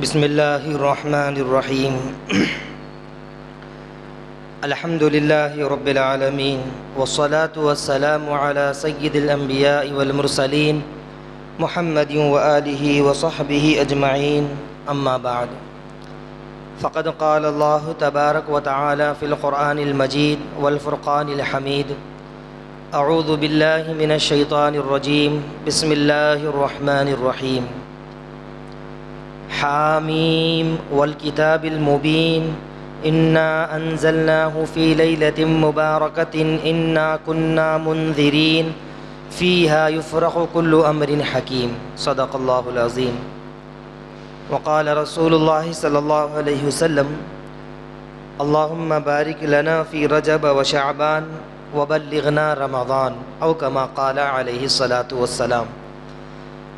بسم اللہ الرحمن الرحیم الحمد للہ رب العالمین والصلاة والسلام علی سید الانبیاء والمرسلین محمد وآلہ وصحبہ اجمعین اما بعد فقد قال اللہ تبارک وتعالی فی القرآن المجید والفرقان الحمید اعوذ باللہ من الشیطان الرجیم بسم اللہ الرحمن الرحیم حامیم والکتاب المبین انا انزلناه فی لیلۃ مبارکۃ انا کنا منذرین فیہا یفرق کل امر حکیم صدق اللہ العظیم وقال رسول اللہ صلی اللہ علیہ وسلم اللہم بارک لنا فی رجب وشعبان وبلغنا رمضان او کما قال علیہ الصلاۃ والسلام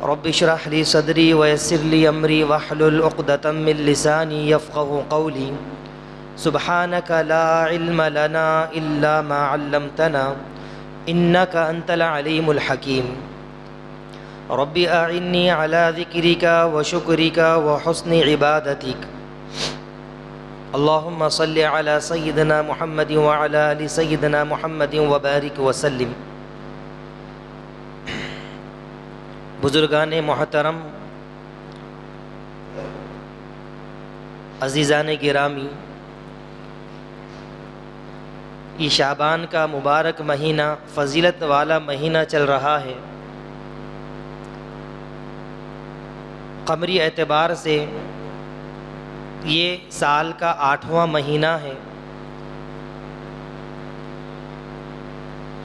رب اشرح لی صدری ویسر لی امری واحلل عقدۃ من لسانی یفقهوا قولی سبحانک لا علم لنا الا ما علمتنا انک انت العلیم الحکیم رب اعنی علی ذکرک وشکرک وحسن عبادتک اللہم صل علی سیدنا محمد وعلی آل سیدنا محمد وبارک وسلم۔ بزرگان محترم، عزیزان گرامی، یہ شعبان کا مبارک مہینہ، فضیلت والا مہینہ چل رہا ہے۔ قمری اعتبار سے یہ سال کا 8واں مہینہ ہے۔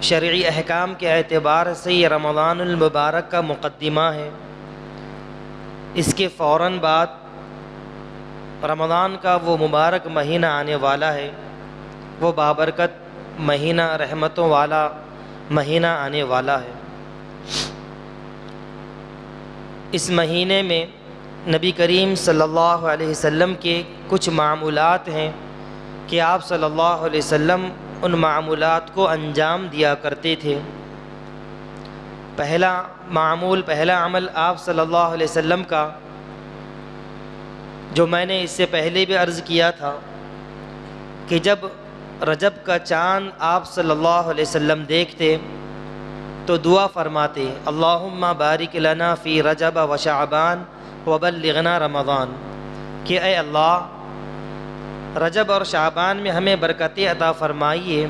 شرعی احکام کے اعتبار سے یہ رمضان المبارک کا مقدمہ ہے۔ اس کے فوراً بعد رمضان کا وہ مبارک مہینہ آنے والا ہے، وہ بابرکت مہینہ، رحمتوں والا مہینہ آنے والا ہے۔ اس مہینے میں نبی کریم صلی اللہ علیہ وسلم کے کچھ معمولات ہیں کہ آپ صلی اللہ علیہ وسلم ان معمولات کو انجام دیا کرتے تھے۔ پہلا عمل آپ صلی اللہ علیہ وسلم کا، جو میں نے اس سے پہلے بھی عرض کیا تھا، کہ جب رجب کا چاند آپ صلی اللہ علیہ وسلم دیکھتے تو دعا فرماتے اللہم بارک لنا فی رجب و شعبان وبلغنا رمضان، کہ اے اللہ رجب اور شعبان میں ہمیں برکتیں عطا فرمائیے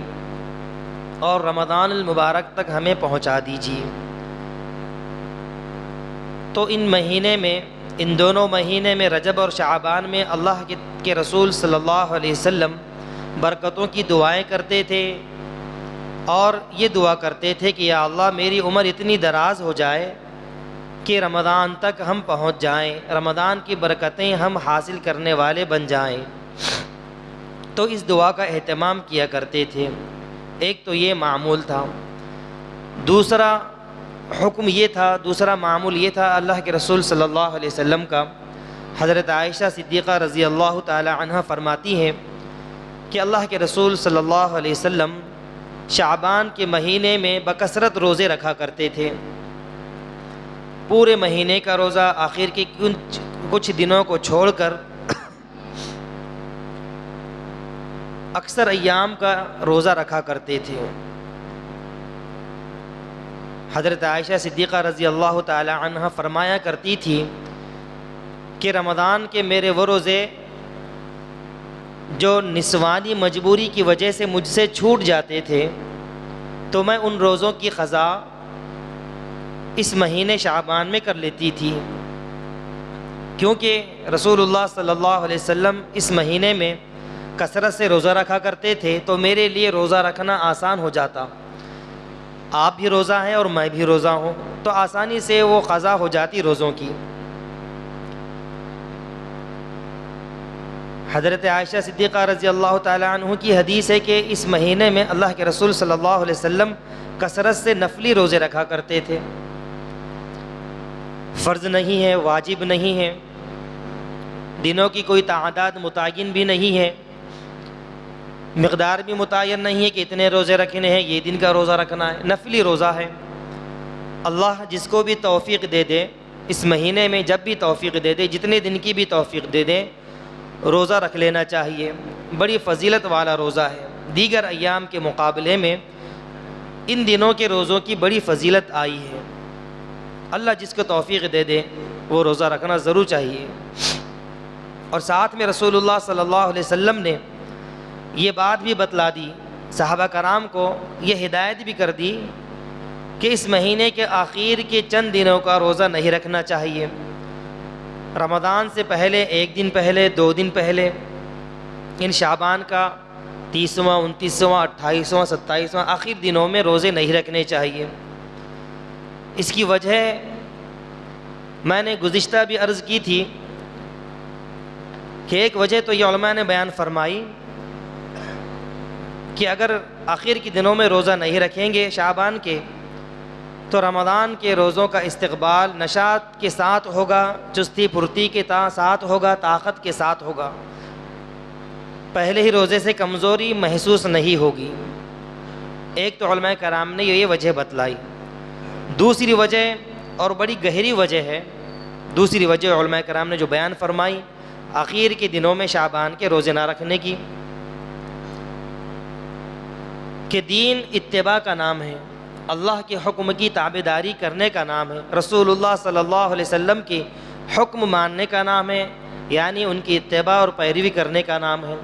اور رمضان المبارک تک ہمیں پہنچا دیجیے۔ تو ان دونوں مہینے میں رجب اور شعبان میں اللہ کے رسول صلی اللہ علیہ وسلم برکتوں کی دعائیں کرتے تھے، اور یہ دعا کرتے تھے کہ یا اللہ میری عمر اتنی دراز ہو جائے کہ رمضان تک ہم پہنچ جائیں، رمضان کی برکتیں ہم حاصل کرنے والے بن جائیں۔ تو اس دعا کا اہتمام کیا کرتے تھے۔ ایک تو یہ معمول تھا۔ دوسرا معمول یہ تھا اللہ کے رسول صلی اللہ علیہ وسلم کا، حضرت عائشہ صدیقہ رضی اللہ تعالی عنہ فرماتی ہیں کہ اللہ کے رسول صلی اللہ علیہ وسلم شعبان کے مہینے میں بکثرت روزے رکھا کرتے تھے۔ پورے مہینے کا روزہ، آخر کے کچھ دنوں کو چھوڑ کر اکثر ایام کا روزہ رکھا کرتے تھے۔ حضرت عائشہ صدیقہ رضی اللہ تعالی عنہ فرمایا کرتی تھی کہ رمضان کے میرے وہ روزے جو نسوانی مجبوری کی وجہ سے مجھ سے چھوٹ جاتے تھے، تو میں ان روزوں کی قضا اس مہینے شعبان میں کر لیتی تھی، کیونکہ رسول اللہ صلی اللہ علیہ وسلم اس مہینے میں کثرت سے روزہ رکھا کرتے تھے، تو میرے لیے روزہ رکھنا آسان ہو جاتا۔ آپ بھی روزہ ہیں اور میں بھی روزہ ہوں، تو آسانی سے وہ قضا ہو جاتی روزوں کی۔ حضرت عائشہ صدیقہ رضی اللہ تعالی عنہ کی حدیث ہے کہ اس مہینے میں اللہ کے رسول صلی اللہ علیہ وسلم کثرت سے نفلی روزے رکھا کرتے تھے۔ فرض نہیں ہے، واجب نہیں ہے، دنوں کی کوئی تعداد متعین بھی نہیں ہے، مقدار بھی متعین نہیں ہے کہ اتنے روزے رکھنے ہیں، یہ دن کا روزہ رکھنا ہے، نفلی روزہ ہے۔ اللہ جس کو بھی توفیق دے دے اس مہینے میں جب بھی توفیق دے دے، جتنے دن کی بھی توفیق دے دے، روزہ رکھ لینا چاہیے۔ بڑی فضیلت والا روزہ ہے، دیگر ایام کے مقابلے میں ان دنوں کے روزوں کی بڑی فضیلت آئی ہے۔ اللہ جس کو توفیق دے دے وہ روزہ رکھنا ضرور چاہیے۔ اور ساتھ میں رسول اللہ صلی اللہ علیہ وسلم نے یہ بات بھی بتلا دی، صحابہ کرام کو یہ ہدایت بھی کر دی کہ اس مہینے کے آخر کے چند دنوں کا روزہ نہیں رکھنا چاہیے۔ رمضان سے پہلے 1 دن پہلے، 2 دن پہلے، ان شعبان کا 30واں، 29واں، 28واں، 27واں آخر دنوں میں روزے نہیں رکھنے چاہیے۔ اس کی وجہ میں نے گزشتہ بھی عرض کی تھی کہ ایک وجہ تو یہ علماء نے بیان فرمائی کہ اگر آخر کے دنوں میں روزہ نہیں رکھیں گے شعبان کے تو رمضان کے روزوں کا استقبال نشاط کے ساتھ ہوگا، چستی پھرتی کے ساتھ ہوگا، طاقت کے ساتھ ہوگا، پہلے ہی روزے سے کمزوری محسوس نہیں ہوگی۔ ایک تو علماء کرام نے یہ وجہ بتلائی۔ دوسری وجہ اور بڑی گہری وجہ ہے، دوسری وجہ علماء کرام نے جو بیان فرمائی آخر کے دنوں میں شعبان کے روزے نہ رکھنے کی، کہ دین اتباع کا نام ہے، اللہ کے حکم کی تابعداری کرنے کا نام ہے، رسول اللہ صلی اللہ علیہ وسلم کے حکم ماننے کا نام ہے، یعنی ان کی اتباع اور پیروی کرنے کا نام ہے۔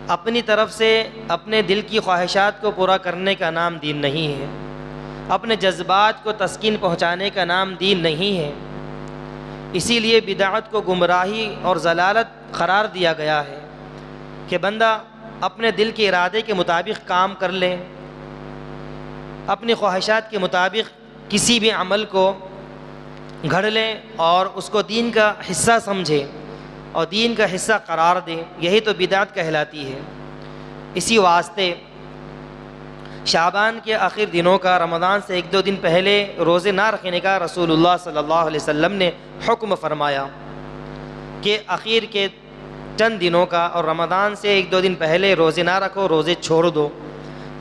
اپنی طرف سے اپنے دل کی خواہشات کو پورا کرنے کا نام دین نہیں ہے، اپنے جذبات کو تسکین پہنچانے کا نام دین نہیں ہے۔ اسی لیے بدعت کو گمراہی اور ضلالت قرار دیا گیا ہے کہ بندہ اپنے دل کے ارادے کے مطابق کام کر لے، اپنی خواہشات کے مطابق کسی بھی عمل کو گھڑ لے اور اس کو دین کا حصہ سمجھے اور دین کا حصہ قرار دے، یہی تو بدعت کہلاتی ہے۔ اسی واسطے شعبان کے آخر دنوں کا، رمضان سے 1-2 دن پہلے روزے نہ رکھنے کا رسول اللہ صلی اللہ علیہ وسلم نے حکم فرمایا کہ آخر کے چند دنوں کا اور رمضان سے 1-2 دن پہلے روزے نہ رکھو، روزے چھوڑ دو۔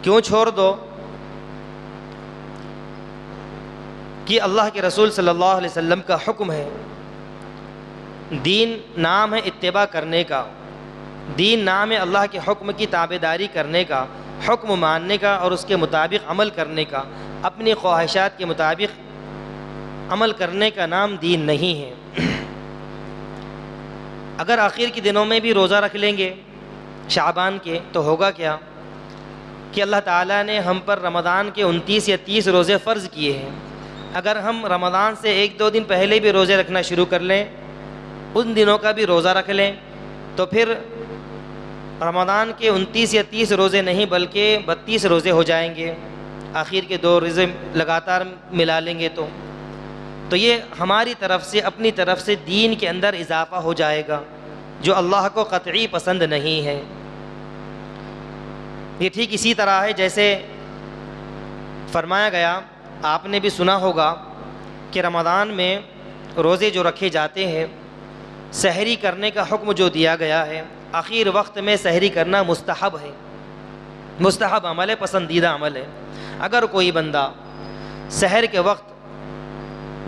کیوں چھوڑ دو؟ کہ اللہ کے رسول صلی اللہ علیہ وسلم کا حکم ہے۔ دین نام ہے اتباع کرنے کا، دین نام ہے اللہ کے حکم کی تابعداری کرنے کا، حکم ماننے کا اور اس کے مطابق عمل کرنے کا۔ اپنی خواہشات کے مطابق عمل کرنے کا نام دین نہیں ہے۔ اگر آخر کے دنوں میں بھی روزہ رکھ لیں گے شعبان کے تو ہوگا کیا کہ اللہ تعالیٰ نے ہم پر رمضان کے 29 یا 30 روزے فرض کیے ہیں۔ اگر ہم رمضان سے 1-2 دن پہلے بھی روزے رکھنا شروع کر لیں، ان دنوں کا بھی روزہ رکھ لیں، تو پھر رمضان کے 29 یا 30 روزے نہیں بلکہ 32 روزے ہو جائیں گے۔ آخر کے 2 روزے لگاتار ملا لیں گے تو یہ ہماری طرف سے، اپنی طرف سے دین کے اندر اضافہ ہو جائے گا جو اللہ کو قطعی پسند نہیں ہے۔ یہ ٹھیک اسی طرح ہے جیسے فرمایا گیا، آپ نے بھی سنا ہوگا کہ رمضان میں روزے جو رکھے جاتے ہیں، سحری کرنے کا حکم جو دیا گیا ہے، آخر وقت میں سحری کرنا مستحب ہے، مستحب عمل ہے، پسندیدہ عمل ہے۔ اگر کوئی بندہ سحر کے وقت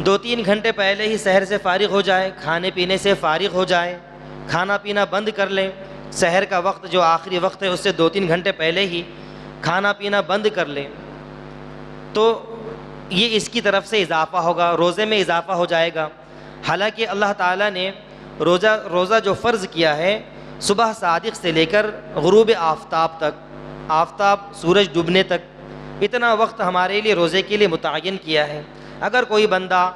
2-3 گھنٹے پہلے ہی سحر سے فارغ ہو جائے، کھانے پینے سے فارغ ہو جائے، کھانا پینا بند کر لیں، سحر کا وقت جو آخری وقت ہے اس سے 2-3 گھنٹے پہلے ہی کھانا پینا بند کر لیں، تو یہ اس کی طرف سے اضافہ ہوگا، روزے میں اضافہ ہو جائے گا۔ حالانکہ اللہ تعالیٰ نے روزہ جو فرض کیا ہے صبح صادق سے لے کر غروب آفتاب تک، آفتاب سورج ڈوبنے تک، اتنا وقت ہمارے لیے روزے کے لیے متعین کیا ہے۔ اگر کوئی بندہ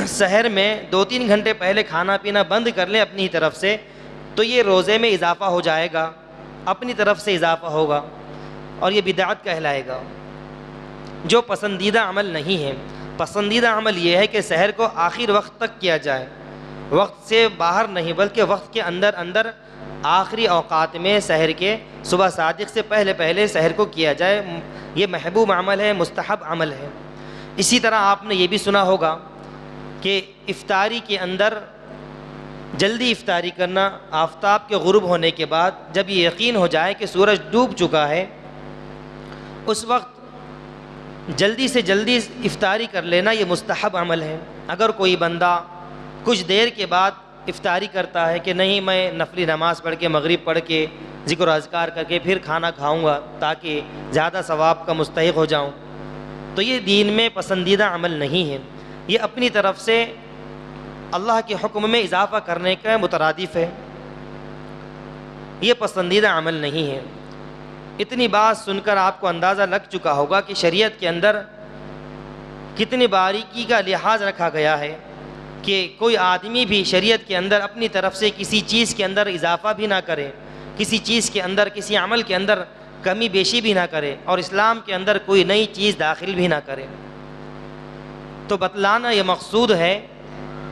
سحر میں 2-3 گھنٹے پہلے کھانا پینا بند کر لے اپنی طرف سے تو یہ روزے میں اضافہ ہو جائے گا، اپنی طرف سے اضافہ ہوگا اور یہ بدعت کہلائے گا، جو پسندیدہ عمل نہیں ہے۔ پسندیدہ عمل یہ ہے کہ سحر کو آخر وقت تک کیا جائے، وقت سے باہر نہیں بلکہ وقت کے اندر آخری اوقات میں سحر کے صبح صادق سے پہلے سحر کو کیا جائے۔ یہ محبوب عمل ہے، مستحب عمل ہے۔ اسی طرح آپ نے یہ بھی سنا ہوگا کہ افطاری کے اندر جلدی افطاری کرنا، آفتاب کے غروب ہونے کے بعد جب یہ یقین ہو جائے کہ سورج ڈوب چکا ہے، اس وقت جلدی سے جلدی افطاری کر لینا یہ مستحب عمل ہے۔ اگر کوئی بندہ کچھ دیر کے بعد افطاری کرتا ہے کہ نہیں میں نفلی نماز پڑھ کے مغرب پڑھ کے ذکر و اذکار کر کے پھر کھانا کھاؤں گا تاکہ زیادہ ثواب کا مستحق ہو جاؤں، تو یہ دین میں پسندیدہ عمل نہیں ہے، یہ اپنی طرف سے اللہ کے حکم میں اضافہ کرنے کا مترادف ہے، یہ پسندیدہ عمل نہیں ہے۔ اتنی بات سن کر آپ کو اندازہ لگ چکا ہوگا کہ شریعت کے اندر کتنی باریکی کا لحاظ رکھا گیا ہے کہ کوئی آدمی بھی شریعت کے اندر اپنی طرف سے کسی چیز کے اندر اضافہ بھی نہ کرے، کسی چیز کے اندر کسی عمل کے اندر کمی بیشی بھی نہ کرے، اور اسلام کے اندر کوئی نئی چیز داخل بھی نہ کرے۔ تو بتلانا یہ مقصود ہے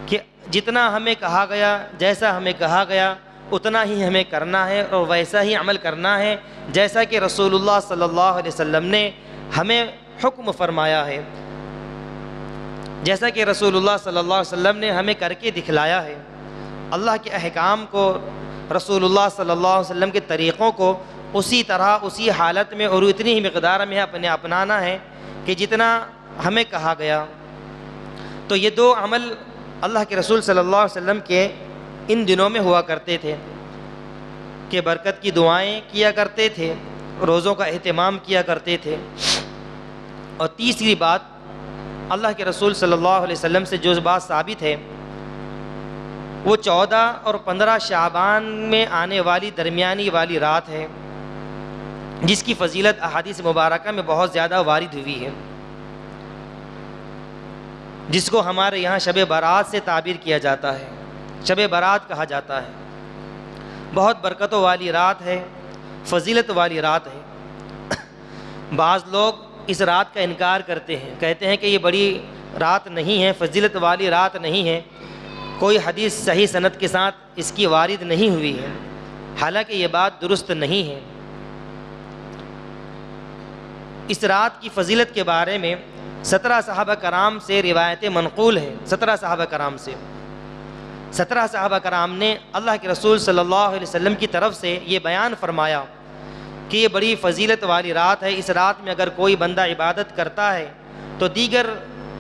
کہ جتنا ہمیں کہا گیا، جیسا ہمیں کہا گیا اتنا ہی ہمیں کرنا ہے اور ویسا ہی عمل کرنا ہے جیسا کہ رسول اللہ صلی اللہ علیہ وسلم نے ہمیں حکم فرمایا ہے، جیسا کہ رسول اللہ صلی اللہ علیہ وسلم نے ہمیں کر کے دکھلایا ہے۔ اللہ کے احکام کو، رسول اللہ صلی اللہ علیہ وسلم کے طریقوں کو اسی طرح اسی حالت میں اور اتنی ہی مقدار میں اپنانا ہے کہ جتنا ہمیں کہا گیا۔ تو یہ دو عمل اللہ کے رسول صلی اللہ علیہ وسلم کے ان دنوں میں ہوا کرتے تھے کہ برکت کی دعائیں کیا کرتے تھے، روزوں کا اہتمام کیا کرتے تھے۔ اور تیسری بات، اللہ کے رسول صلی اللہ علیہ وسلم سے جو بات ثابت ہے وہ 14 اور 15 شعبان میں آنے والی درمیانی والی رات ہے، جس کی فضیلت احادیث مبارکہ میں بہت زیادہ وارد ہوئی ہے، جس کو ہمارے یہاں شب برات سے تعبیر کیا جاتا ہے، شب برات کہا جاتا ہے۔ بہت برکتوں والی رات ہے، فضیلت والی رات ہے۔ بعض لوگ اس رات کا انکار کرتے ہیں، کہتے ہیں کہ یہ بڑی رات نہیں ہے، فضیلت والی رات نہیں ہے، کوئی حدیث صحیح سند کے ساتھ اس کی وارد نہیں ہوئی ہے، حالانکہ یہ بات درست نہیں ہے۔ اس رات کی فضیلت کے بارے میں 17 صحابہ کرام سے روایتیں منقول ہیں، 17 صحابہ کرام سے، 17 صحابہ کرام نے اللہ کے رسول صلی اللہ علیہ وسلم کی طرف سے یہ بیان فرمایا کہ یہ بڑی فضیلت والی رات ہے، اس رات میں اگر کوئی بندہ عبادت کرتا ہے تو دیگر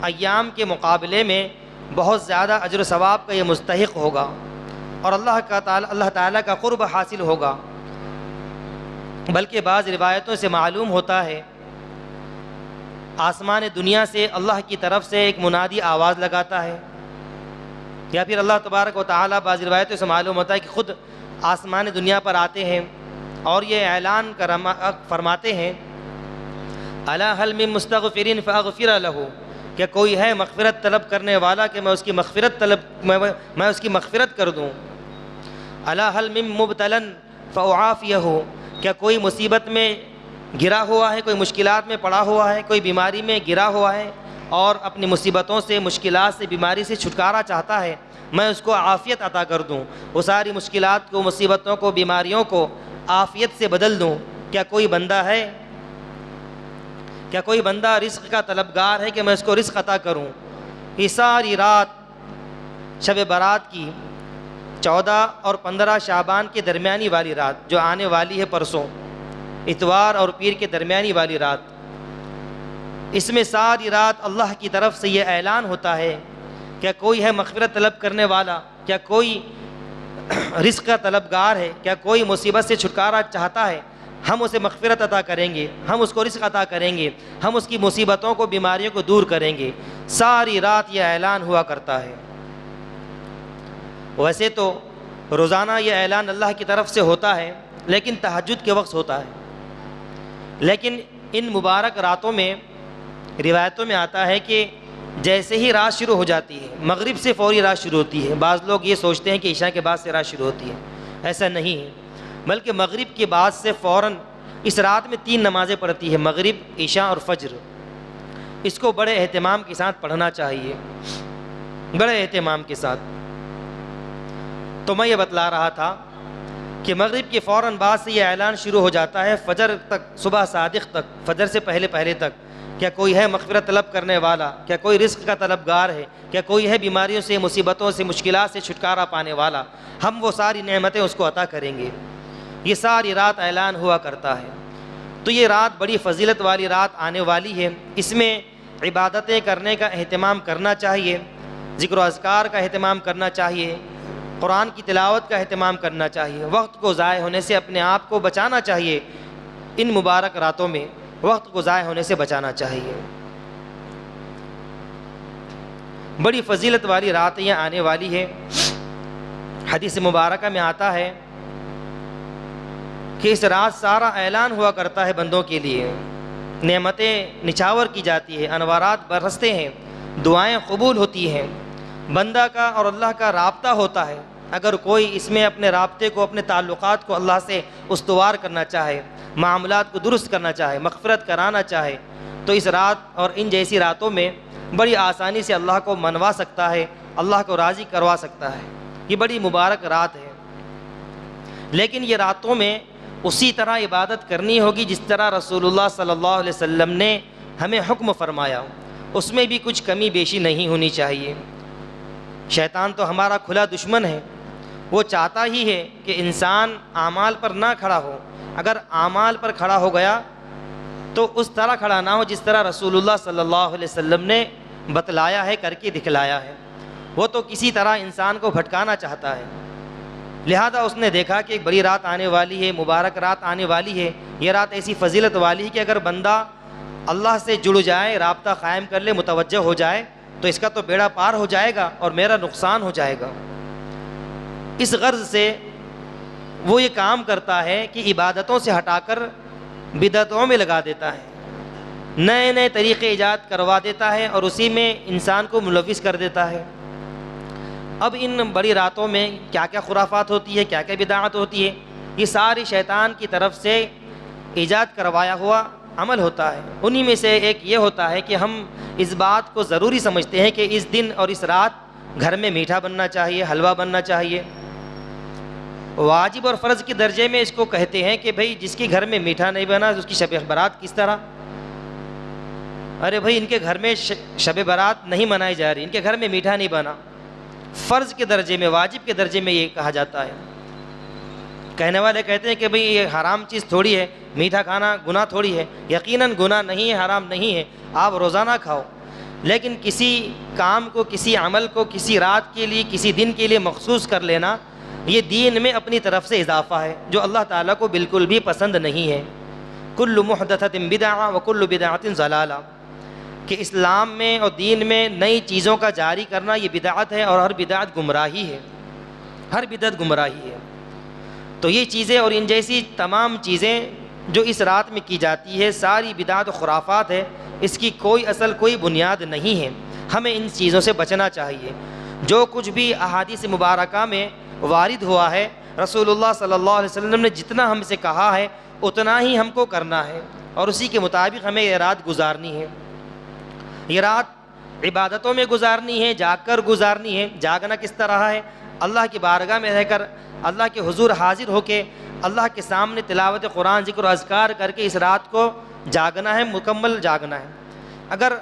ایام کے مقابلے میں بہت زیادہ اجر و ثواب کا یہ مستحق ہوگا اور اللہ تعالیٰ کا قرب حاصل ہوگا۔ بلکہ بعض روایتوں سے معلوم ہوتا ہے آسمان دنیا سے اللہ کی طرف سے ایک منادی آواز لگاتا ہے، یا پھر اللہ تبارک و تعالیٰ بعض روایتوں سے معلوم ہوتا ہے کہ خود آسمان دنیا پر آتے ہیں اور یہ اعلان فرماتے ہیں الا هل من مستغفر فاغفر له، کہ کوئی ہے مغفرت طلب کرنے والا کہ میں اس کی مغفرت کر دوں۔ الا هل من مبتلا فاعافيه، کیا کوئی مصیبت میں گرا ہوا ہے، کوئی مشکلات میں پڑا ہوا ہے، کوئی بیماری میں گرا ہوا ہے اور اپنی مصیبتوں سے، مشکلات سے، بیماری سے چھٹکارا چاہتا ہے، میں اس کو عافیت عطا کر دوں، وہ ساری مشکلات کو، مصیبتوں کو، بیماریوں کو عافیت سے بدل دوں۔ کیا کوئی بندہ ہے، کیا کوئی بندہ رزق کا طلبگار ہے کہ میں اس کو رزق عطا کروں؟ یہ ساری رات شب برات کی 14 اور 15 شعبان کے درمیانی والی رات جو آنے والی ہے پرسوں، اتوار اور پیر کے درمیانی والی رات، اس میں ساری رات اللہ کی طرف سے یہ اعلان ہوتا ہے کیا کوئی ہے مغفرت طلب کرنے والا، کیا کوئی رزق کا طلبگار ہے، کیا کوئی مصیبت سے چھٹکارا چاہتا ہے، ہم اسے مغفرت عطا کریں گے، ہم اس کو رزق عطا کریں گے، ہم اس کی مصیبتوں کو، بیماریوں کو دور کریں گے۔ ساری رات یہ اعلان ہوا کرتا ہے۔ ویسے تو روزانہ یہ اعلان اللہ کی طرف سے ہوتا ہے، لیکن تہجد کے وقت ہوتا ہے۔ لیکن ان مبارک راتوں میں روایتوں میں آتا ہے کہ جیسے ہی رات شروع ہو جاتی ہے، مغرب سے فوری رات شروع ہوتی ہے۔ بعض لوگ یہ سوچتے ہیں کہ عشاء کے بعد سے رات شروع ہوتی ہے، ایسا نہیں ہے، بلکہ مغرب کے بعد سے فوراً اس رات میں 3 نمازیں پڑھتی ہے، مغرب، عشاء اور فجر۔ اس کو بڑے اہتمام کے ساتھ پڑھنا چاہیے، بڑے اہتمام کے ساتھ۔ تو میں یہ بتلا رہا تھا کہ مغرب کے فوراً بعد سے یہ اعلان شروع ہو جاتا ہے فجر تک، صبح صادق تک، فجر سے پہلے تک، کیا کوئی ہے مغفرت طلب کرنے والا، کیا کوئی رزق کا طلبگار ہے، کیا کوئی ہے بیماریوں سے، مصیبتوں سے، مشکلات سے چھٹکارا پانے والا، ہم وہ ساری نعمتیں اس کو عطا کریں گے۔ یہ ساری رات اعلان ہوا کرتا ہے۔ تو یہ رات بڑی فضیلت والی رات آنے والی ہے، اس میں عبادتیں کرنے کا اہتمام کرنا چاہیے، ذکر و اذکار کا اہتمام کرنا چاہیے، قرآن کی تلاوت کا اہتمام کرنا چاہیے، وقت کو ضائع ہونے سے اپنے آپ کو بچانا چاہیے، ان مبارک راتوں میں وقت کو ضائع ہونے سے بچانا چاہیے۔ بڑی فضیلت والی رات یہ آنے والی ہے۔ حدیث مبارکہ میں آتا ہے کہ اس رات سارا اعلان ہوا کرتا ہے بندوں کے لیے، نعمتیں نچھاور کی جاتی ہے، انوارات برستے ہیں، دعائیں قبول ہوتی ہیں، بندہ کا اور اللہ کا رابطہ ہوتا ہے۔ اگر کوئی اس میں اپنے رابطے کو، اپنے تعلقات کو اللہ سے استوار کرنا چاہے، معاملات کو درست کرنا چاہے، مغفرت کرانا چاہے، تو اس رات اور ان جیسی راتوں میں بڑی آسانی سے اللہ کو منوا سکتا ہے، اللہ کو راضی کروا سکتا ہے۔ یہ بڑی مبارک رات ہے، لیکن یہ راتوں میں اسی طرح عبادت کرنی ہوگی جس طرح رسول اللہ صلی اللہ علیہ وسلم نے ہمیں حکم فرمایا، اس میں بھی کچھ کمی بیشی نہیں ہونی چاہیے۔ شیطان تو ہمارا کھلا دشمن ہے، وہ چاہتا ہی ہے کہ انسان اعمال پر نہ کھڑا ہو، اگر اعمال پر کھڑا ہو گیا تو اس طرح کھڑا نہ ہو جس طرح رسول اللہ صلی اللہ علیہ وسلم نے بتلایا ہے، کر کے دکھلایا ہے۔ وہ تو کسی طرح انسان کو بھٹکانا چاہتا ہے، لہذا اس نے دیکھا کہ ایک بڑی رات آنے والی ہے، مبارک رات آنے والی ہے، یہ رات ایسی فضیلت والی ہے کہ اگر بندہ اللہ سے جڑ جائے، رابطہ قائم کر لے، متوجہ ہو جائے تو اس کا تو بیڑا پار ہو جائے گا اور میرا نقصان ہو جائے گا۔ اس غرض سے وہ یہ کام کرتا ہے کہ عبادتوں سے ہٹا کر بدعتوں میں لگا دیتا ہے، نئے نئے طریقے ایجاد کروا دیتا ہے اور اسی میں انسان کو ملوث کر دیتا ہے۔ اب ان بڑی راتوں میں کیا کیا خرافات ہوتی ہے، کیا کیا بدعت ہوتی ہے، یہ ساری شیطان کی طرف سے ایجاد کروایا ہوا عمل ہوتا ہے۔ انہی میں سے ایک یہ ہوتا ہے کہ ہم اس بات کو ضروری سمجھتے ہیں کہ اس دن اور اس رات گھر میں میٹھا بننا چاہیے، حلوہ بننا چاہیے۔ واجب اور فرض کے درجے میں اس کو کہتے ہیں کہ بھئی جس کے گھر میں میٹھا نہیں بنا اس کی شب برات کس طرح؟ ارے بھئی ان کے گھر میں شب برات نہیں منائی جا رہی، ان کے گھر میں میٹھا نہیں بنا۔ فرض کے درجے میں، واجب کے درجے میں یہ کہا جاتا ہے۔ کہنے والے کہتے ہیں کہ بھئی یہ حرام چیز تھوڑی ہے، میٹھا کھانا گناہ تھوڑی ہے۔ یقیناً گناہ نہیں ہے، حرام نہیں ہے، آپ روزانہ کھاؤ، لیکن کسی کام کو، کسی عمل کو کسی رات کے لیے، کسی دن کے لیے مخصوص کر لینا، یہ دین میں اپنی طرف سے اضافہ ہے جو اللہ تعالیٰ کو بالکل بھی پسند نہیں ہے۔ کل محدثۃ بدعہ وکل بدعۃ ضلالہ، کہ اسلام میں اور دین میں نئی چیزوں کا جاری کرنا یہ بدعت ہے، اور ہر بدعت گمراہی ہے، ہر بدعت گمراہی ہے۔ تو یہ چیزیں اور ان جیسی تمام چیزیں جو اس رات میں کی جاتی ہے ساری بدعت و خرافات ہے، اس کی کوئی اصل کوئی بنیاد نہیں ہے۔ ہمیں ان چیزوں سے بچنا چاہیے۔ جو کچھ بھی احادیث مبارکہ میں وارد ہوا ہے، رسول اللہ صلی اللہ علیہ وسلم نے جتنا ہم سے کہا ہے اتنا ہی ہم کو کرنا ہے، اور اسی کے مطابق ہمیں یہ رات گزارنی ہے۔ یہ رات عبادتوں میں گزارنی ہے، جاگ کر گزارنی ہے۔ جاگنا کس طرح ہے؟ اللہ کی بارگاہ میں رہ کر، اللہ کے حضور حاضر ہو کے، اللہ کے سامنے تلاوت قرآن، ذکر و اذکار کر کے اس رات کو جاگنا ہے، مکمل جاگنا ہے۔ اگر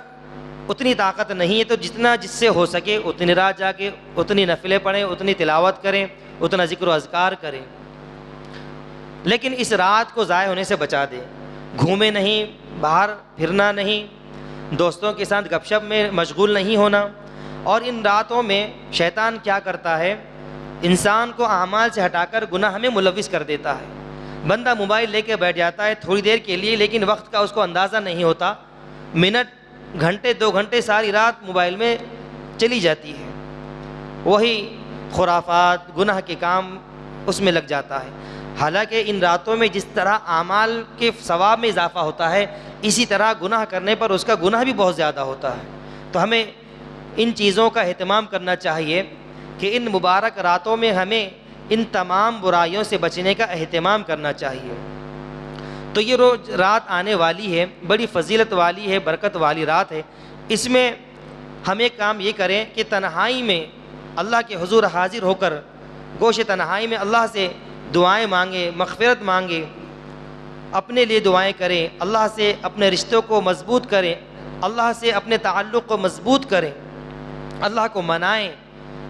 اتنی طاقت نہیں ہے تو جتنا جس سے ہو سکے اتنی رات جاگے، اتنی نفلیں پڑھیں، اتنی تلاوت کریں، اتنا ذکر و اذکار کریں، لیکن اس رات کو ضائع ہونے سے بچا دیں۔ گھومے نہیں، باہر پھرنا نہیں، دوستوں کے ساتھ گپ شپ میں مشغول نہیں ہونا۔ اور ان راتوں میں شیطان کیا کرتا ہے؟ انسان کو اعمال سے ہٹا کر گناہ میں ملوث کر دیتا ہے۔ بندہ موبائل لے کے بیٹھ جاتا ہے تھوڑی دیر کے لیے، لیکن وقت کا اس کو اندازہ نہیں ہوتا، منٹ، گھنٹے، 2 گھنٹے ساری رات موبائل میں چلی جاتی ہے، وہی خرافات، گناہ کے کام اس میں لگ جاتا ہے۔ حالانکہ ان راتوں میں جس طرح اعمال کے ثواب میں اضافہ ہوتا ہے، اسی طرح گناہ کرنے پر اس کا گناہ بھی بہت زیادہ ہوتا ہے۔ تو ہمیں ان چیزوں کا اہتمام کرنا چاہیے کہ ان مبارک راتوں میں ہمیں ان تمام برائیوں سے بچنے کا اہتمام کرنا چاہیے۔ تو یہ روز رات آنے والی ہے، بڑی فضیلت والی ہے، برکت والی رات ہے۔ اس میں ہم ایک کام یہ کریں کہ تنہائی میں اللہ کے حضور حاضر ہو کر گوش تنہائی میں اللہ سے دعائیں مانگیں، مغفرت مانگیں، اپنے لیے دعائیں کریں، اللہ سے اپنے رشتوں کو مضبوط کریں، اللہ سے اپنے تعلق کو مضبوط کریں، اللہ کو منائیں،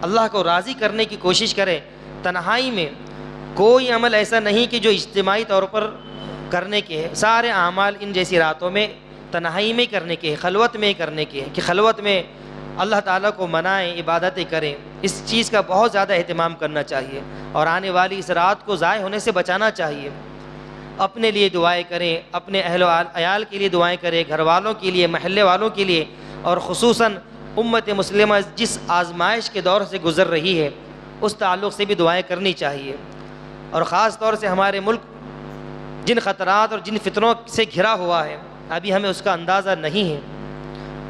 اللہ کو راضی کرنے کی کوشش کریں۔ تنہائی میں کوئی عمل ایسا نہیں کہ جو اجتماعی طور پر کرنے کے ہیں، سارے اعمال ان جیسی راتوں میں تنہائی میں کرنے کے ہیں، خلوت میں کرنے کے ہیں، کہ خلوت میں اللہ تعالیٰ کو منائیں، عبادتیں کریں۔ اس چیز کا بہت زیادہ اہتمام کرنا چاہیے، اور آنے والی اس رات کو ضائع ہونے سے بچانا چاہیے۔ اپنے لیے دعائیں کریں، اپنے اہل و عیال کے لیے دعائیں کریں، گھر والوں کے لیے، محلے والوں کے لیے، اور خصوصاً امت مسلمہ جس آزمائش کے دور سے گزر رہی ہے اس تعلق سے بھی دعائیں کرنی چاہیے۔ اور خاص طور سے ہمارے ملک جن خطرات اور جن فتنوں سے گھرا ہوا ہے، ابھی ہمیں اس کا اندازہ نہیں ہے،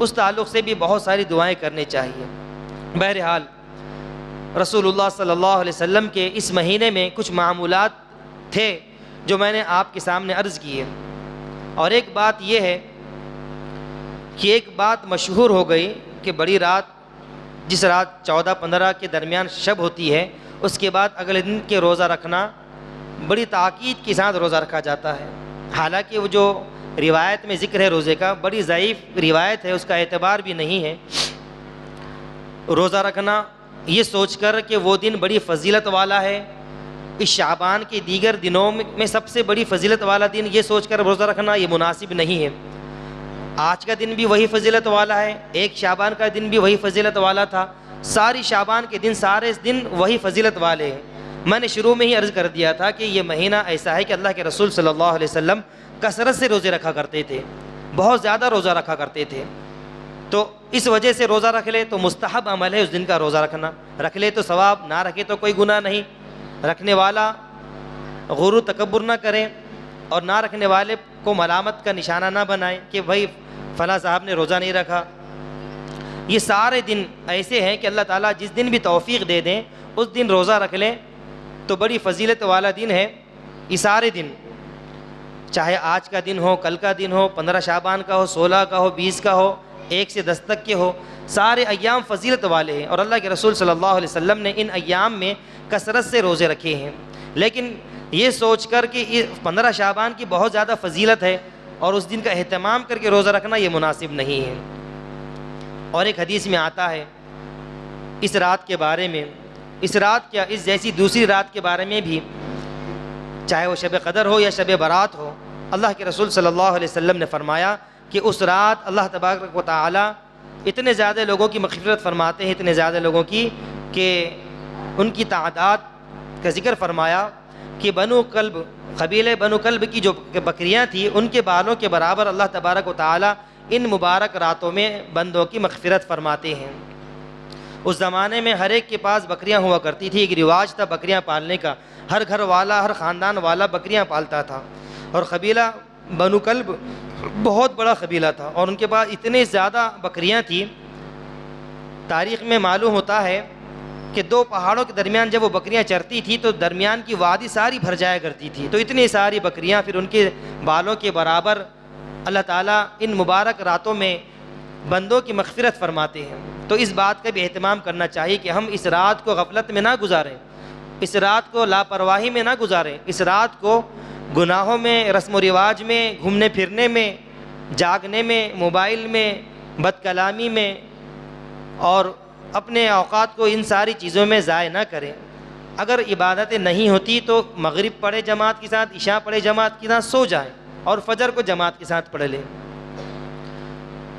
اس تعلق سے بھی بہت ساری دعائیں کرنی چاہیے۔ بہرحال رسول اللہ صلی اللہ علیہ وسلم کے اس مہینے میں کچھ معمولات تھے جو میں نے آپ کے سامنے عرض کیے، اور ایک بات یہ ہے کہ ایک بات مشہور ہو گئی کہ بڑی رات، جس رات 14-15 کے درمیان شب ہوتی ہے، اس کے بعد اگلے دن کے روزہ رکھنا بڑی تاکید کے ساتھ روزہ رکھا جاتا ہے۔ حالانکہ وہ جو روایت میں ذکر ہے روزے کا، بڑی ضعیف روایت ہے، اس کا اعتبار بھی نہیں ہے۔ روزہ رکھنا یہ سوچ کر کہ وہ دن بڑی فضیلت والا ہے، اس شعبان کے دیگر دنوں میں سب سے بڑی فضیلت والا دن، یہ سوچ کر روزہ رکھنا یہ مناسب نہیں ہے۔ آج کا دن بھی وہی فضیلت والا ہے، ایک شعبان کا دن بھی وہی فضیلت والا تھا، ساری شعبان کے دن، سارے دن وہی فضیلت والے ہیں۔ میں نے شروع میں ہی عرض کر دیا تھا کہ یہ مہینہ ایسا ہے کہ اللہ کے رسول صلی اللہ علیہ وسلم کثرت سے روزے رکھا کرتے تھے، بہت زیادہ روزہ رکھا کرتے تھے، تو اس وجہ سے روزہ رکھ لے تو مستحب عمل ہے اس دن کا روزہ رکھنا، رکھ لے تو ثواب، نہ رکھے تو کوئی گناہ نہیں۔ رکھنے والا غرور تکبر نہ کرے، اور نہ رکھنے والے کو ملامت کا نشانہ نہ بنائے کہ بھائی فلاں صاحب نے روزہ نہیں رکھا۔ یہ سارے دن ایسے ہیں کہ اللہ تعالیٰ جس دن بھی توفیق دے دیں اس دن روزہ رکھ لیں تو بڑی فضیلت والا دن ہے۔ یہ سارے دن، چاہے آج کا دن ہو، کل کا دن ہو، 15 شعبان کا ہو، 16 کا ہو، 20 کا ہو، 1 سے 10 تک کے ہو، سارے ایام فضیلت والے ہیں، اور اللہ کے رسول صلی اللہ علیہ وسلم نے ان ایام میں کثرت سے روزے رکھے ہیں۔ لیکن یہ سوچ کر کہ 15 شعبان کی بہت زیادہ فضیلت ہے اور اس دن کا اہتمام کر کے روزہ رکھنا یہ مناسب نہیں ہے۔ اور ایک حدیث میں آتا ہے اس رات کے بارے میں، اس رات کیا، اس جیسی دوسری رات کے بارے میں بھی، چاہے وہ شب قدر ہو یا شب برات ہو، اللہ کے رسول صلی اللہ علیہ وسلم نے فرمایا کہ اس رات اللہ تبارک و تعالی اتنے زیادہ لوگوں کی مغفرت فرماتے ہیں، اتنے زیادہ لوگوں کی، کہ ان کی تعداد کا ذکر فرمایا کہ بنو کلب، قبیلے بنو کلب کی جو بکریاں تھیں ان کے بالوں کے برابر اللہ تبارک و تعالی ان مبارک راتوں میں بندوں کی مغفرت فرماتے ہیں۔ اس زمانے میں ہر ایک کے پاس بکریاں ہوا کرتی تھی، ایک رواج تھا بکریاں پالنے کا، ہر گھر والا، ہر خاندان والا بکریاں پالتا تھا، اور قبیلہ بنو کلب بہت بڑا قبیلہ تھا، اور ان کے پاس اتنے زیادہ بکریاں تھیں، تاریخ میں معلوم ہوتا ہے کہ 2 پہاڑوں کے درمیان جب وہ بکریاں چرتی تھی تو درمیان کی وادی ساری بھر جایا کرتی تھی، تو اتنی ساری بکریاں پھر ان کے بالوں کے برابر اللہ تعالیٰ ان مبارک راتوں میں بندوں کی مغفرت فرماتے ہیں۔ تو اس بات کا بھی اہتمام کرنا چاہیے کہ ہم اس رات کو غفلت میں نہ گزاریں، اس رات کو لاپرواہی میں نہ گزاریں، اس رات کو گناہوں میں، رسم و رواج میں، گھومنے پھرنے میں، جاگنے میں، موبائل میں، بد کلامی میں، اور اپنے اوقات کو ان ساری چیزوں میں ضائع نہ کریں۔ اگر عبادتیں نہیں ہوتی تو مغرب پڑھے جماعت کے ساتھ، عشاء پڑھے جماعت کے ساتھ، سو جائیں، اور فجر کو جماعت کے ساتھ پڑھ لیں،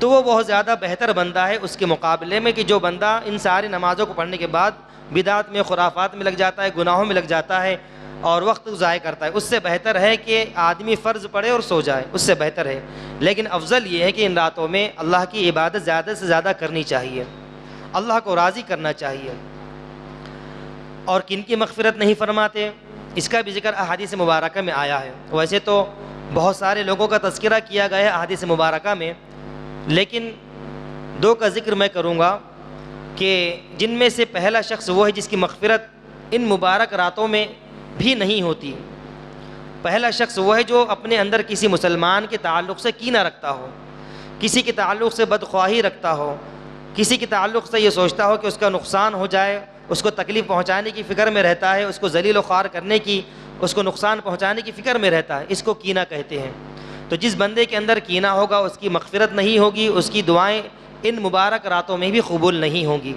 تو وہ بہت زیادہ بہتر بندہ ہے اس کے مقابلے میں کہ جو بندہ ان ساری نمازوں کو پڑھنے کے بعد بدعت میں، خرافات میں لگ جاتا ہے، گناہوں میں لگ جاتا ہے اور وقت ضائع کرتا ہے۔ اس سے بہتر ہے کہ آدمی فرض پڑھے اور سو جائے، اس سے بہتر ہے۔ لیکن افضل یہ ہے کہ ان راتوں میں اللہ کی عبادت زیادہ سے زیادہ کرنی چاہیے، اللہ کو راضی کرنا چاہیے۔ اور کن کی مغفرت نہیں فرماتے، اس کا بھی ذکر احادیث مبارکہ میں آیا ہے۔ ویسے تو بہت سارے لوگوں کا تذکرہ کیا گیا ہے احادیث مبارکہ میں، لیکن 2 کا ذکر میں کروں گا کہ جن میں سے پہلا شخص وہ ہے جس کی مغفرت ان مبارک راتوں میں بھی نہیں ہوتی۔ پہلا شخص وہ ہے جو اپنے اندر کسی مسلمان کے تعلق سے کینہ رکھتا ہو، کسی کے تعلق سے بدخواہی رکھتا ہو، کسی کے تعلق سے یہ سوچتا ہو کہ اس کا نقصان ہو جائے، اس کو تکلیف پہنچانے کی فکر میں رہتا ہے، اس کو ذلیل و خوار کرنے کی، اس کو نقصان پہنچانے کی فکر میں رہتا ہے، اس کو کینہ کہتے ہیں۔ تو جس بندے کے اندر کینہ ہوگا اس کی مغفرت نہیں ہوگی، اس کی دعائیں ان مبارک راتوں میں بھی قبول نہیں ہوں گی۔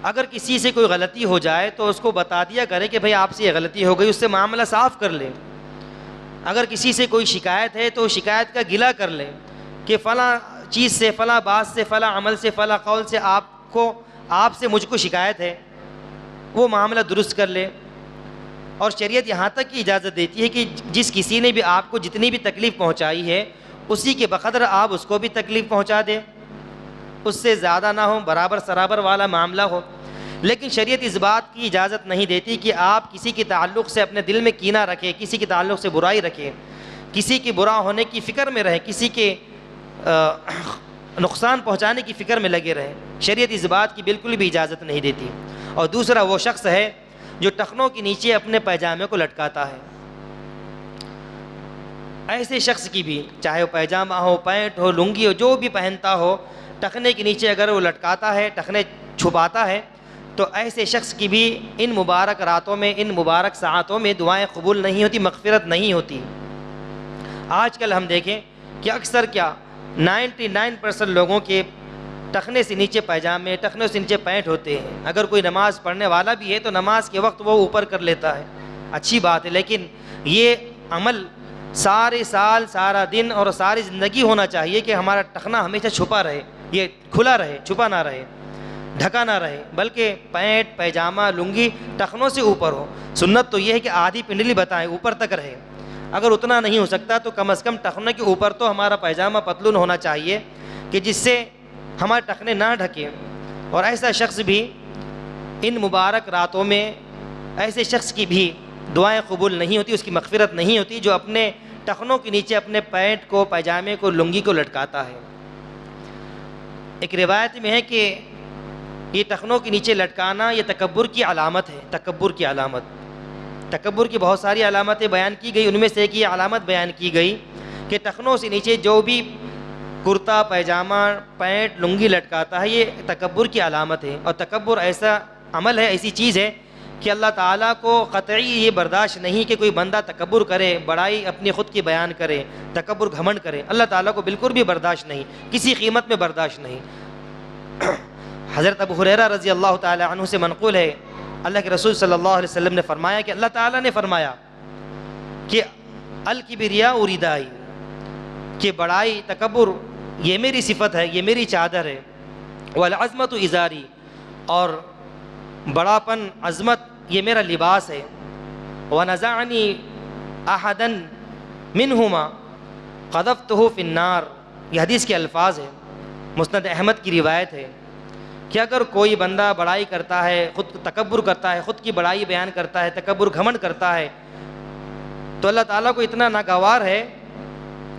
اگر کسی سے کوئی غلطی ہو جائے تو اس کو بتا دیا کرے کہ بھئی آپ سے یہ غلطی ہو گئی، اس سے معاملہ صاف کر لیں، اگر کسی سے کوئی شکایت ہے تو شکایت کا گلہ کر لے کہ فلاں چیز سے، فلاں بات سے، فلاں عمل سے، فلاں قول سے آپ سے مجھ کو شکایت ہے، وہ معاملہ درست کر لے۔ اور شریعت یہاں تک کی اجازت دیتی ہے کہ جس کسی نے بھی آپ کو جتنی بھی تکلیف پہنچائی ہے اسی کے بقدر آپ اس کو بھی تکلیف پہنچا دیں، اس سے زیادہ نہ ہو، برابر سرابر والا معاملہ ہو۔ لیکن شریعت اس بات کی اجازت نہیں دیتی کہ آپ کسی کے تعلق سے اپنے دل میں کینہ رکھیں، کسی کے تعلق سے برائی رکھیں، کسی کے برا ہونے کی فکر میں رہیں، کسی کے نقصان پہنچانے کی فکر میں لگے رہیں۔ شریعت اس بات کی بالکل بھی اجازت نہیں دیتی۔ اور دوسرا وہ شخص ہے جو ٹخنوں کے نیچے اپنے پیجامے کو لٹکاتا ہے۔ ایسے شخص کی بھی، چاہے وہ پیجامہ ہو، پینٹ ہو، لنگی ہو، جو بھی پہنتا ہو، ٹخنے کے نیچے اگر وہ لٹکاتا ہے، ٹخنے چھپاتا ہے، تو ایسے شخص کی بھی ان مبارک راتوں میں، ان مبارک ساعتوں میں دعائیں قبول نہیں ہوتی، مغفرت نہیں ہوتی۔ آج کل ہم دیکھیں کہ اکثر 99% لوگوں کے ٹخنے سے نیچے پیجامے، ٹخنے سے نیچے پینٹ ہوتے ہیں۔ اگر کوئی نماز پڑھنے والا بھی ہے تو نماز کے وقت وہ اوپر کر لیتا ہے، اچھی بات ہے، لیکن یہ عمل سارے سال، سارا دن اور ساری زندگی ہونا چاہیے کہ ہمارا ٹخنا ہمیشہ چھپا رہے، یہ کھلا رہے، چھپا نہ رہے، ڈھکا نہ رہے، بلکہ پینٹ، پیجامہ، لنگی ٹخنوں سے اوپر ہو۔ سنت تو یہ ہے کہ آدھی پنڈلی بتائیں اوپر تک رہے۔ اگر اتنا نہیں ہو سکتا تو کم از کم ٹخنے کے اوپر تو ہمارا پیجامہ پتلون ہونا چاہیے کہ جس سے ہمارے ٹخنے نہ ڈھکیں۔ اور ایسا شخص بھی ان مبارک راتوں میں، ایسے شخص کی بھی دعائیں قبول نہیں ہوتی، اس کی مغفرت نہیں ہوتی جو اپنے ٹخنوں کے نیچے اپنے پینٹ کو، پیجامے کو، لنگی کو لٹکاتا ہے۔ ایک روایت میں ہے کہ یہ ٹخنوں کے نیچے لٹکانا یہ تکبر کی علامت ہے، تکبر کی علامت۔ تکبر کی بہت ساری علامتیں بیان کی گئی، ان میں سے ایک یہ علامت بیان کی گئی کہ ٹخنوں سے نیچے جو بھی کرتا، پیجامہ، پینٹ، لنگی لٹکاتا ہے یہ تکبر کی علامت ہے۔ اور تکبر ایسا عمل ہے، ایسی چیز ہے کہ اللہ تعالیٰ کو قطعی یہ برداشت نہیں کہ کوئی بندہ تکبر کرے، بڑائی اپنی خود کی بیان کرے، تکبر گھمنڈ کرے۔ اللہ تعالیٰ کو بالکل بھی برداشت نہیں، کسی قیمت میں برداشت نہیں۔ حضرت ابو ہریرہ رضی اللہ تعالی عنہ سے منقول ہے، اللہ کے رسول صلی اللہ علیہ وسلم نے فرمایا کہ اللہ تعالیٰ نے فرمایا کہ الکبریاء ردائی، کہ بڑائی، تکبر یہ میری صفت ہے، یہ میری چادر ہے، والعظمت ازاری، اور بڑاپن، عظمت یہ میرا لباس ہے، ونزعنی احدا منہما قذفتہ فی النار، یہ حدیث کے الفاظ ہیں، مسند احمد کی روایت ہے کہ اگر کوئی بندہ بڑائی کرتا ہے، خود تکبر کرتا ہے، خود کی بڑائی بیان کرتا ہے، تکبر گھمنڈ کرتا ہے، تو اللہ تعالیٰ کو اتنا ناگوار ہے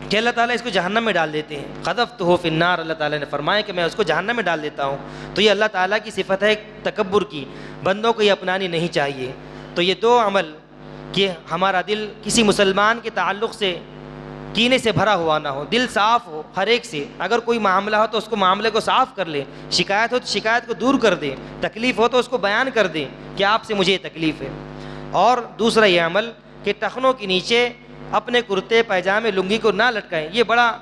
کہ اللہ تعالیٰ اس کو جہنم میں ڈال دیتے ہیں۔ قذفتہ فی النار، اللہ تعالیٰ نے فرمایا کہ میں اس کو جہنم میں ڈال دیتا ہوں۔ تو یہ اللہ تعالیٰ کی صفت ہے تکبر کی، بندوں کو یہ اپنانی نہیں چاہیے۔ تو یہ دو عمل کہ ہمارا دل کسی مسلمان کے تعلق سے کینے سے بھرا ہوا نہ ہو، دل صاف ہو ہر ایک سے، اگر کوئی معاملہ ہو تو اس کو معاملے کو صاف کر لے، شکایت ہو تو شکایت کو دور کر دے، تکلیف ہو تو اس کو بیان کر دے کہ آپ سے مجھے یہ تکلیف ہے۔ اور دوسرا یہ عمل کہ ٹخنوں کے نیچے اپنے کرتے، پیجامے، لنگی کو نہ لٹکائیں، یہ بڑا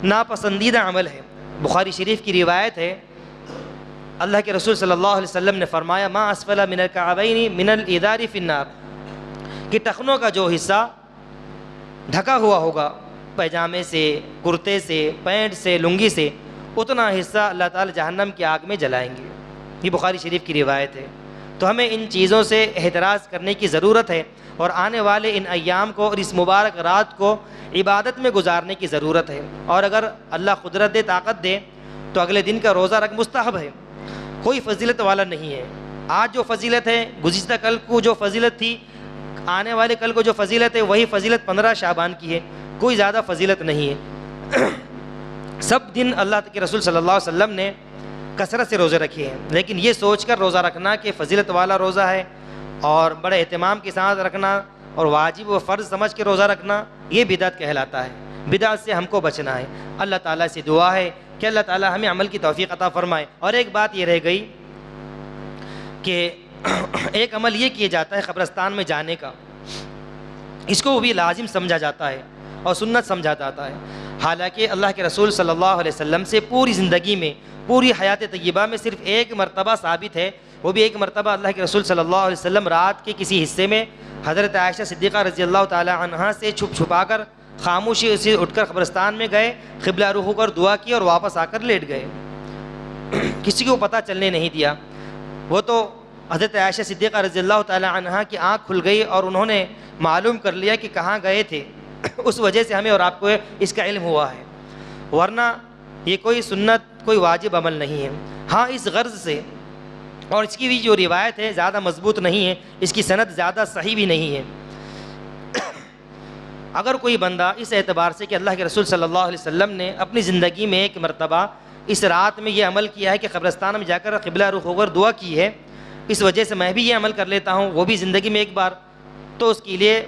ناپسندیدہ عمل ہے۔ بخاری شریف کی روایت ہے، اللہ کے رسول صلی اللہ علیہ وسلم نے فرمایا ما اسفل من الکعبین من الازار فی النار، کہ ٹخنوں کا جو حصہ ڈھکا ہوا ہوگا پیجامے سے، کرتے سے، پینٹ سے، لنگی سے، اتنا حصہ اللہ تعالی جہنم کی آگ میں جلائیں گے۔ یہ بخاری شریف کی روایت ہے۔ تو ہمیں ان چیزوں سے احتراز کرنے کی ضرورت ہے اور آنے والے ان ایام کو اور اس مبارک رات کو عبادت میں گزارنے کی ضرورت ہے۔ اور اگر اللہ قدرت دے، طاقت دے تو اگلے دن کا روزہ رکھ مستحب ہے، کوئی فضیلت والا نہیں ہے۔ آج جو فضیلت ہے، گزشتہ کل کو جو فضیلت تھی، آنے والے کل کو جو فضیلت ہے وہی فضیلت 15 شعبان کی ہے، کوئی زیادہ فضیلت نہیں ہے۔ سب دن اللہ کے رسول صلی اللہ علیہ وسلم نے کثرت سے روزے رکھے ہیں، لیکن یہ سوچ کر روزہ رکھنا کہ فضیلت والا روزہ ہے اور بڑے اہتمام کے ساتھ رکھنا اور واجب و فرض سمجھ کے روزہ رکھنا، یہ بدعت کہلاتا ہے۔ بدعت سے ہم کو بچنا ہے۔ اللہ تعالیٰ سے دعا ہے کہ اللہ تعالیٰ ہمیں عمل کی توفیق عطا فرمائے۔ اور ایک بات یہ رہ گئی کہ ایک عمل یہ کیا جاتا ہے قبرستان میں جانے کا، اس کو بھی لازم سمجھا جاتا ہے اور سنت سمجھا جاتا ہے، حالانکہ اللہ کے رسول صلی اللہ علیہ وسلم سے پوری زندگی میں، پوری حیات طیبہ میں صرف ایک مرتبہ ثابت ہے وہ بھی ایک مرتبہ اللہ کے رسول صلی اللہ علیہ وسلم رات کے کسی حصے میں حضرت عائشہ صدیقہ رضی اللہ تعالی عنہا سے چھپ چھپا کر خاموشی سے اٹھ کر قبرستان میں گئے، قبلہ رخ ہو کر دعا کی اور واپس آ کر لیٹ گئے، کسی کو پتہ چلنے نہیں دیا۔ وہ تو حضرت عائشہ صدیقہ رضی اللہ تعالی عنہا کی آنکھ کھل گئی اور انہوں نے معلوم کر لیا کہ کہاں گئے تھے، اس وجہ سے ہمیں اور آپ کو اس کا علم ہوا ہے، ورنہ یہ کوئی سنت، کوئی واجب عمل نہیں ہے۔ ہاں اس غرض سے، اور اس کی بھی جو روایت ہے زیادہ مضبوط نہیں ہے، اس کی سند زیادہ صحیح بھی نہیں ہے۔ اگر کوئی بندہ اس اعتبار سے کہ اللہ کے رسول صلی اللہ علیہ وسلم نے اپنی زندگی میں ایک مرتبہ اس رات میں یہ عمل کیا ہے کہ قبرستان میں جا کر قبلہ رخ ہو کر دعا کی ہے، اس وجہ سے میں بھی یہ عمل کر لیتا ہوں، وہ بھی زندگی میں ایک بار، تو اس کے لیے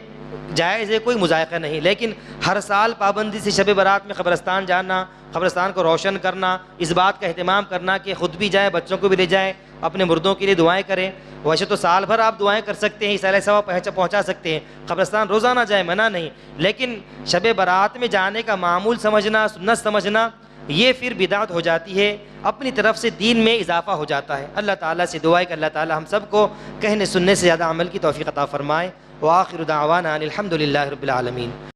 جائز ہے، کوئی مذائقہ نہیں۔ لیکن ہر سال پابندی سے شب برات میں قبرستان جانا، قبرستان کو روشن کرنا، اس بات کا اہتمام کرنا کہ خود بھی جائیں، بچوں کو بھی لے جائیں، اپنے مردوں کے لیے دعائیں کریں۔ ویسے تو سال بھر آپ دعائیں کر سکتے ہیں، اصالہ ثواب پہنچا سکتے ہیں، قبرستان روزانہ جائیں، منع نہیں، لیکن شب برات میں جانے کا معمول سمجھنا، سنت سمجھنا، یہ پھر بدعت ہو جاتی ہے، اپنی طرف سے دین میں اضافہ ہو جاتا ہے۔ اللہ تعالیٰ سے دعا ہے کہ اللہ تعالیٰ ہم سب کو کہنے سننے سے زیادہ عمل کی توفیق عطا فرمائے۔ وآخر دعوانا ان الحمد للہ رب العالمین۔